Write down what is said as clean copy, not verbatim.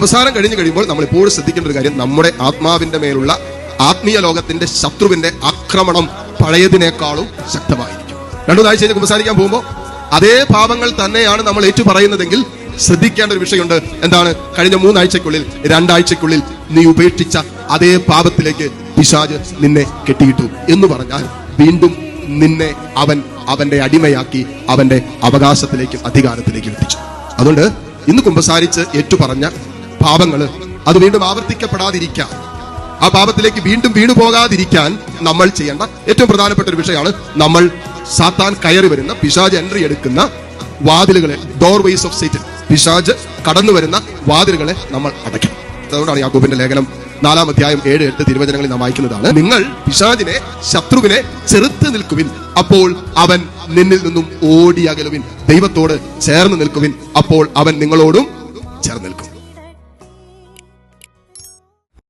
കുമ്പസാരം കഴിഞ്ഞു കഴിയുമ്പോൾ നമ്മൾ എപ്പോഴും ശ്രദ്ധിക്കേണ്ട ഒരു കാര്യം, നമ്മുടെ ആത്മാവിന്റെ മേലുള്ള ആത്മീയ ലോകത്തിന്റെ ശത്രുവിന്റെ ആക്രമണം പഴയതിനേക്കാളും ശക്തമായിരിക്കും. 2 ആഴ്ച കഴിഞ്ഞ് കുമ്പസാരിക്കാൻ പോകുമ്പോൾ അതേ പാപങ്ങൾ തന്നെയാണ് നമ്മൾ ഏറ്റു പറയുന്നതെങ്കിൽ ശ്രദ്ധിക്കേണ്ട ഒരു വിഷയമുണ്ട്. എന്താണ്? കഴിഞ്ഞ 3 ആഴ്ചക്കുള്ളിൽ 2 ആഴ്ചക്കുള്ളിൽ നീ ഉപേക്ഷിച്ച അതേ പാപത്തിലേക്ക് പിശാച് നിന്നെ കെട്ടിയിട്ടു എന്ന് പറഞ്ഞാൽ വീണ്ടും നിന്നെ അവന്റെ അടിമയാക്കി അവന്റെ അവകാശത്തിലേക്കും അധികാരത്തിലേക്കും എത്തിച്ചു. അതുകൊണ്ട് ഇന്ന് കുമ്പസാരിച്ച് ഏറ്റുപറഞ്ഞ പാപങ്ങള് അത് വീണ്ടും ആവർത്തിക്കപ്പെടാതിരിക്കാൻ, ആ പാപത്തിലേക്ക് വീണ്ടും വീണു പോകാതിരിക്കാൻ നമ്മൾ ചെയ്യേണ്ട ഏറ്റവും പ്രധാനപ്പെട്ട ഒരു വിഷയമാണ് നമ്മൾ സാത്താൻ കയറി വരുന്ന, പിശാച് എൻട്രി എടുക്കുന്ന വാതിലുകളെ, ഡോർവേസ് ഓഫ് സേറ്റൻ, പിശാച് കടന്നു വരുന്ന വാതിലുകളെ നമ്മൾ അടയ്ക്കണം. അതുകൊണ്ടാണ് യാക്കോബിന്റെ ലേഖനം 4-ാം അധ്യായം 7-8 തിരുവചനങ്ങളിൽ നാം വായിക്കുന്നതാണ്, നിങ്ങൾ പിശാചിനെ, ശത്രുവിനെ ചെറുത്ത് നിൽക്കുവിൻ, അപ്പോൾ അവൻ നിന്നിൽ നിന്നും ഓടി അകലുവിൻ. ദൈവത്തോട് ചേർന്ന് നിൽക്കുവിൻ, അപ്പോൾ അവൻ നിങ്ങളോടും ചേർന്ന് നിൽക്കും.